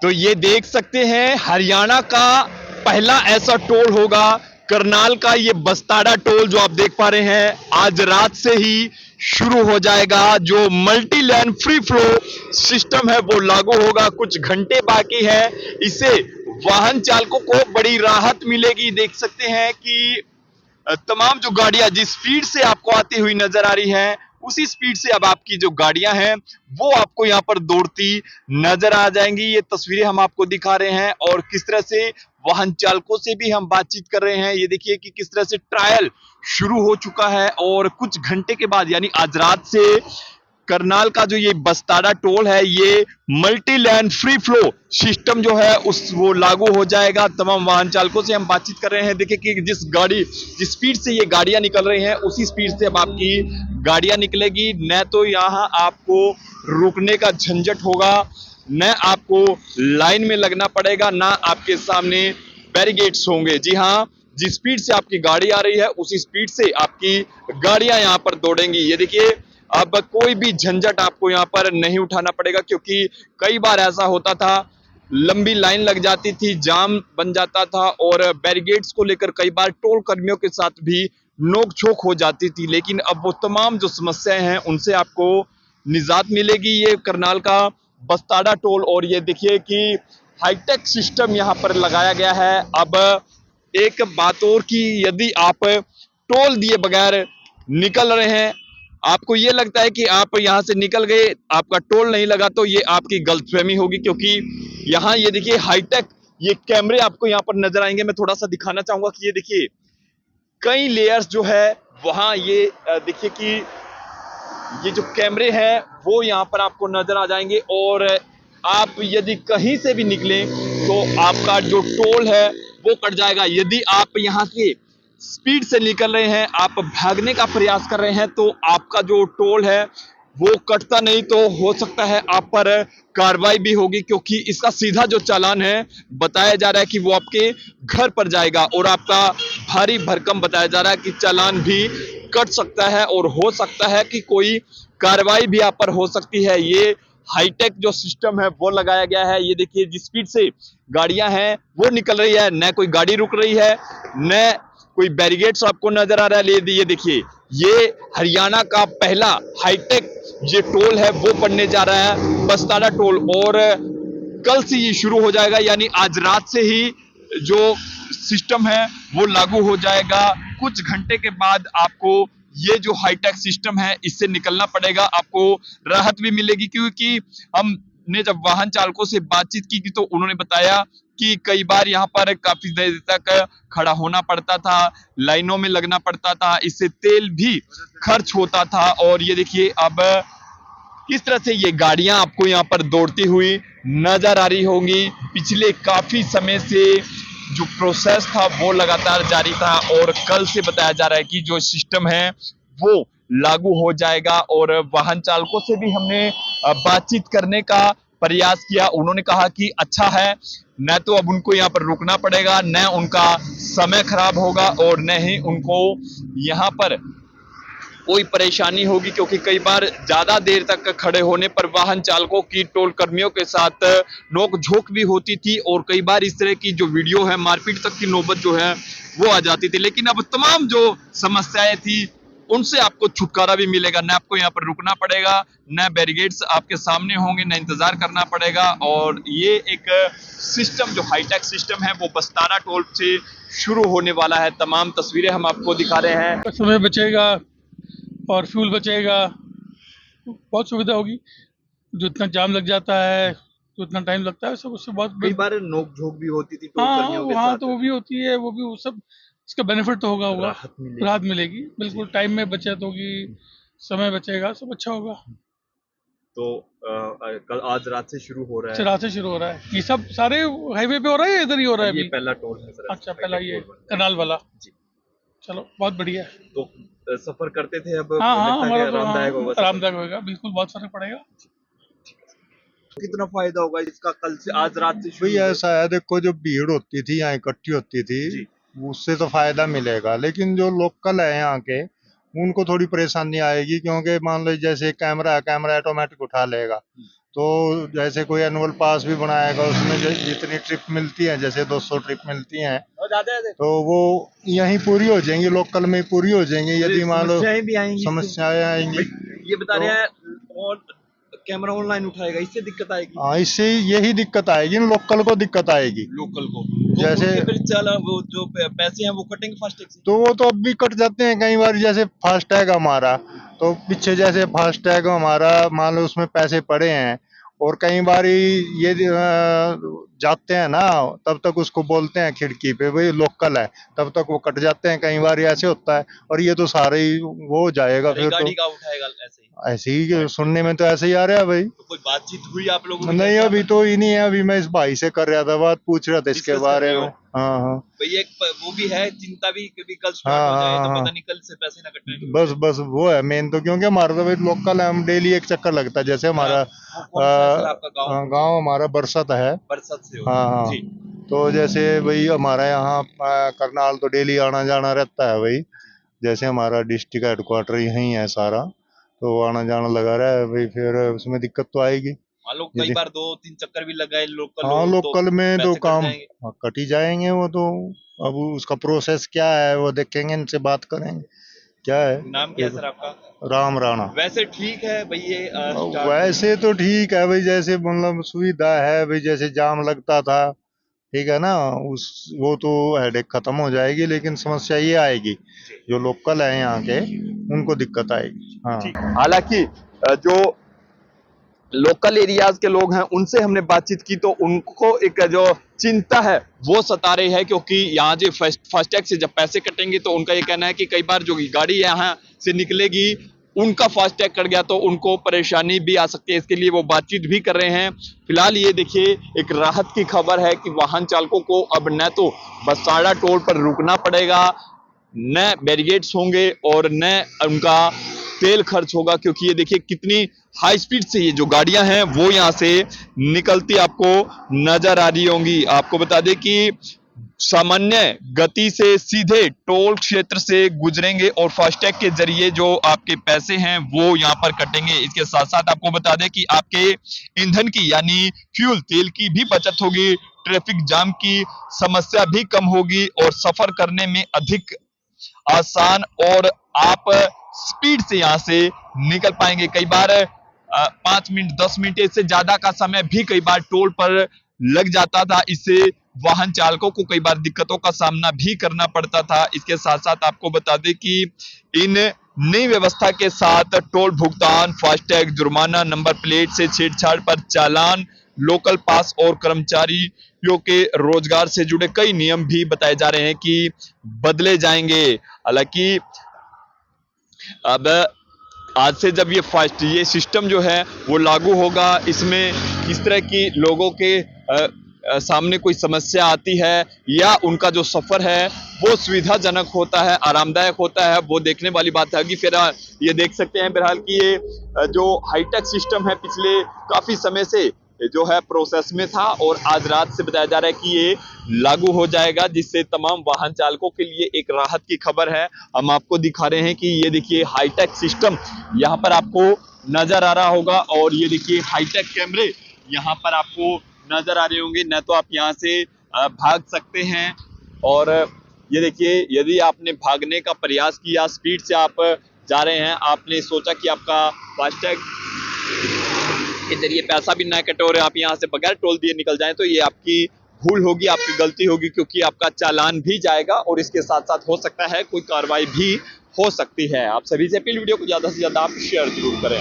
तो ये देख सकते हैं हरियाणा का पहला ऐसा टोल होगा। करनाल का ये बस्ताड़ा टोल जो आप देख पा रहे हैं आज रात से ही शुरू हो जाएगा। जो multi lane free flow system है वो लागू होगा, कुछ घंटे बाकी है। इससे वाहन चालकों को बड़ी राहत मिलेगी। देख सकते हैं कि तमाम जो गाड़ियां जिस स्पीड से आपको आती हुई नजर आ रही हैं उसी स्पीड से अब आपकी जो गाड़ियां हैं वो आपको यहां पर दौड़ती नजर आ जाएंगी। ये तस्वीरें हम आपको दिखा रहे हैं और किस तरह से वाहन चालकों से भी हम बातचीत कर रहे हैं। ये देखिए कि किस तरह से ट्रायल शुरू हो चुका है और कुछ घंटे के बाद यानी आज रात से करनाल का जो ये बस्ताड़ा टोल है ये multi lane free flow system जो है उस वो लागू हो जाएगा। तमाम वाहन चालकों से हम बातचीत कर रहे हैं। देखिए कि जिस स्पीड से ये गाड़ियां निकल रही हैं उसी स्पीड से अब आपकी गाड़ियां निकलेगी। न तो यहां आपको रुकने का झंझट होगा, न आपको लाइन में लगना पड़ेगा, ना आपके सामने बैरिकेड्स होंगे। जी हाँ, जिस स्पीड से आपकी गाड़ी आ रही है उसी स्पीड से आपकी गाड़ियां यहां पर दौड़ेंगी। ये देखिए अब कोई भी झंझट आपको यहाँ पर नहीं उठाना पड़ेगा, क्योंकि कई बार ऐसा होता था, लंबी लाइन लग जाती थी, जाम बन जाता था और बैरिकेड्स को लेकर कई बार टोल कर्मियों के साथ भी नोक झोंक हो जाती थी। लेकिन अब वो तमाम जो समस्याएं हैं उनसे आपको निजात मिलेगी। ये करनाल का बस्ताड़ा टोल और ये देखिए कि हाईटेक सिस्टम यहाँ पर लगाया गया है। अब एक बात और कि यदि आप टोल दिए बगैर निकल रहे हैं, आपको ये लगता है कि आप यहां से निकल गए, आपका टोल नहीं लगा, तो ये आपकी गलतफहमी होगी। क्योंकि यहां ये देखिए हाईटेक ये कैमरे आपको यहां पर नजर आएंगे। मैं थोड़ा सा दिखाना चाहूंगा कि ये देखिए कई लेयर्स जो है वहां ये देखिए कि ये जो कैमरे हैं वो यहां पर आपको नजर आ जाएंगे और आप यदि कहीं से भी निकले तो आपका जो टोल है वो कट जाएगा। यदि आप यहां से स्पीड से निकल रहे हैं, आप भागने का प्रयास कर रहे हैं, तो आपका जो टोल है वो कटता नहीं, तो हो सकता है आप पर कार्रवाई भी होगी। क्योंकि इसका सीधा जो चालान है बताया जा रहा है कि वो आपके घर पर जाएगा और आपका भारी भरकम बताया जा रहा है कि चालान भी कट सकता है और हो सकता है कि कोई कार्रवाई भी आप पर हो सकती है। ये हाईटेक जो सिस्टम है वो लगाया गया है। ये देखिए जिस स्पीड से गाड़ियां हैं वो निकल रही है, न कोई गाड़ी रुक रही है, न कोई बैरिकेड्स आपको नजर आ रहा है। ये देखिए ये हरियाणा का पहला हाईटेक ये टोल है वो बनने जा रहा है, बस्ताड़ा टोल, और कल से ये शुरू हो जाएगा। यानी आज रात से ही जो सिस्टम है वो लागू हो जाएगा। कुछ घंटे के बाद आपको ये जो हाईटेक सिस्टम है इससे निकलना पड़ेगा, आपको राहत भी मिलेगी। क्योंकि हमने जब वाहन चालकों से बातचीत की तो उन्होंने बताया कि कई बार यहाँ पर काफी देर तक खड़ा होना पड़ता था, लाइनों में लगना पड़ता था, इससे तेल भी खर्च होता था। और ये देखिए अब किस तरह से ये गाड़ियां आपको यहाँ पर दौड़ती हुई नजर आ रही होंगी। पिछले काफी समय से जो प्रोसेस था वो लगातार जारी था और कल से बताया जा रहा है कि जो सिस्टम है वो लागू हो जाएगा। और वाहन चालकों से भी हमने बातचीत करने का प्रयास किया। उन्होंने कहा कि अच्छा है, न तो अब उनको यहाँ पर रुकना पड़ेगा, न उनका समय खराब होगा और न ही उनको यहाँ पर कोई परेशानी होगी। क्योंकि कई बार ज्यादा देर तक खड़े होने पर वाहन चालकों की टोल कर्मियों के साथ नोक-झोंक भी होती थी और कई बार इस तरह की जो वीडियो है मारपीट तक की नौबत जो है वो आ जाती थी। लेकिन अब तमाम जो समस्याएं थी उनसे आपको छुटकारा भी मिलेगा, न आपको यहाँ पर रुकना पड़ेगा, न बैरिकेड्स आपके सामने होंगे, न इंतजार करना पड़ेगा। और ये एक सिस्टम जो हाईटेक सिस्टम है वो बस्ताड़ा टोल से शुरू होने वाला है। तमाम तस्वीरें हम आपको दिखा रहे हैं। समय बचेगा और फ्यूल बचेगा, बहुत सुविधा होगी। जो इतना जाम लग जाता है, तो इतना टाइम लगता है, सब उससे बहुत कई बार नोक झोंक भी होती थी टोल हाँ कर्मियों के वहाँ साथ, तो वो भी होती है, वो भी वो सब इसका बेनिफिट तो होगा राहत मिलेगी। राहत मिलेगी, बिल्कुल टाइम में बचत होगी, समय बचेगा, सब अच्छा होगा। तो कल आज रात से शुरू हो रहा अच्छा है। रात से शुरू हो रहा है, ये सब सारे हाईवे पे हो रहा है या इधर ही हो रहा है ये अभी? पहला टोल है सर। अच्छा पहला ये टोल बन रहा है। कनाल वाला, जी। चलो बहुत बढ़िया है। तो सफर करते थे, अब हाँ लगता है हमारा कि तो आरामदायक होगा सफर। आरामदायक होगा, बिल्कुल बहुत फर्क पड़ेगा। कितना फायदा होगा इसका कल से आज रात से शुरू भाई ऐसा है, देखो जो भीड़ होती थी यहाँ इकट्ठी होती थी जी। उससे तो फायदा मिलेगा, लेकिन जो लोकल है यहाँ के उनको थोड़ी परेशानी आएगी। क्योंकि मान लो जैसे कैमरा है, कैमरा ऑटोमेटिक उठा लेगा, तो जैसे कोई एनुअल पास भी बनाएगा, उसमें जितनी ट्रिप मिलती है, जैसे 200 ट्रिप मिलती हैं, तो वो यहीं पूरी हो जाएंगी, लोकल में ही पूरी हो जाएंगी। यदि मान लो समस्याएं भी आएंगी, समस्याएं आएंगी, ये बता तो रहे हैं, और कैमरा ऑनलाइन उठाएगा, इससे दिक्कत आएगी। हाँ, इससे यही दिक्कत आएगी, लोकल को दिक्कत आएगी। लोकल को जैसे तो फिर चल वो जो पैसे हैं वो कटेंगे फास्टैग से। तो वो तो अब भी कट जाते हैं कई बार। जैसे फास्टैग हमारा, तो पीछे जैसे फास्टैग हमारा मान लो उसमें पैसे पड़े हैं, और कई बार ये जाते हैं ना, तब तक उसको बोलते हैं खिड़की पे भाई लोकल है, तब तक वो कट जाते हैं। कई बार ऐसे होता है, और ये तो सारे ही वो हो जाएगा अरे फिर। गाड़ी तो का उठाएगा ऐसे ही। ऐसे ही सुनने में तो ऐसे ही आ रहा है भाई। तो कोई बातचीत हुई आप लोगों की? नहीं, अभी तो ही नहीं है। अभी मैं इस भाई से कर रहा था बात, पूछ रहा था इसके Discuss कर बारे रहे हो? में। हाँ हाँ, भाई एक वो भी है चिंता भी, कभी कल स्टार्ट हाँ हो जाए हाँ तो हाँ, पता नहीं कल से पैसे ना कटने। बस बस वो है मेन तो, क्योंकि हमारा तो भाई लोकल है, हम डेली एक चक्कर लगता है। जैसे हमारा कौन सा है सर आपका गाँव? गांव हमारा बरसत है। बरसात से हो? हाँ हाँ, जी। तो जैसे भाई हमारा यहाँ करनाल तो डेली आना जाना रहता है भाई। जैसे हमारा डिस्ट्रिक्ट हेडक्वार्टर यहीं है सारा, तो आना जाना लगा रहा है भाई, फिर उसमें दिक्कत तो आएगी। मान लो कई बार 2-3 चक्कर भी लगाए लोकल हाँ, हो, लोकल में तो पैसे कट काम जाएंगे। कट ही जाएंगे वो तो। अब उसका प्रोसेस क्या है वो देखेंगे, इनसे बात करेंगे क्या है। नाम क्या है सर आपका? राम राणा। वैसे ठीक है भाई ये start वैसे तो ठीक है भाई, जैसे मतलब सुविधा है भाई, जैसे जाम लगता था, ठीक है ना, वो तो हेडेक खत्म हो जाएगी। लेकिन समस्या ये आएगी, जो लोकल है यहाँ के, उनको दिक्कत आएगी। हाँ, हालांकि जो लोकल एरियाज के लोग हैं उनसे हमने बातचीत की तो उनको एक जो चिंता है वो सता रही है, क्योंकि यहाँ जो फास्टैग से जब पैसे कटेंगे तो उनका ये कहना है कि कई बार जो गाड़ी यहाँ से निकलेगी उनका फास्टैग कट गया तो उनको परेशानी भी आ सकती है। इसके लिए वो बातचीत भी कर रहे हैं। फिलहाल ये देखिए एक राहत की खबर है कि वाहन चालकों को अब न तो बसाड़ा टोल पर रुकना पड़ेगा, न बैरिकेड्स होंगे और न उनका तेल खर्च होगा, क्योंकि ये देखिए कितनी हाई स्पीड से ये जो गाड़ियां हैं वो यहां से निकलती आपको नजर आ रही होंगी। आपको बता दें कि सामान्य गति से सीधे टोल क्षेत्र से गुजरेंगे और फास्टैग के जरिए जो आपके पैसे हैं वो यहां पर कटेंगे। इसके साथ साथ आपको बता दें कि आपके ईंधन की यानी फ्यूल तेल की भी बचत होगी, ट्रैफिक जाम की समस्या भी कम होगी और सफर करने में अधिक आसान और आप स्पीड से यहां से निकल पाएंगे। कई बार 5 मिनट 10 मिनट इससे ज्यादा का समय भी कई बार टोल पर लग जाता था। इससे वाहन चालकों को कई बार दिक्कतों का सामना भी करना पड़ता था। इसके साथ साथ आपको बता दें कि इन नई व्यवस्था के साथ टोल भुगतान, फास्टैग, जुर्माना, नंबर प्लेट से छेड़छाड़ पर चालान, लोकल पास और कर्मचारियों के रोजगार से जुड़े कई नियम भी बताए जा रहे हैं कि बदले जाएंगे। हालांकि अब आज से जब ये सिस्टम जो है वो लागू होगा, इसमें किस तरह की लोगों के सामने कोई समस्या आती है या उनका जो सफर है वो सुविधाजनक होता है, आरामदायक होता है, वो देखने वाली बात है कि फिर ये देख सकते हैं बहरहाल कि ये जो हाईटेक सिस्टम है पिछले काफी समय से जो है प्रोसेस में था और आज रात से बताया जा रहा है कि ये लागू हो जाएगा, जिससे तमाम वाहन चालकों के लिए एक राहत की खबर है। हम आपको दिखा रहे हैं कि ये देखिए हाईटेक सिस्टम यहाँ पर आपको नजर आ रहा होगा और ये देखिए हाईटेक कैमरे यहाँ पर आपको नजर आ रहे होंगे। न तो आप यहाँ से भाग सकते हैं और ये देखिए यदि आपने भागने का प्रयास किया, स्पीड से आप जा रहे हैं, आपने सोचा कि आपका फास्टैग के जरिए पैसा भी ना कटे और आप यहाँ से बगैर टोल दिए निकल जाएं, तो ये आपकी भूल होगी, आपकी गलती होगी, क्योंकि आपका चालान भी जाएगा और इसके साथ साथ हो सकता है कोई कार्रवाई भी हो सकती है। आप सभी से अपील, वीडियो को ज्यादा से ज्यादा आप शेयर जरूर करें।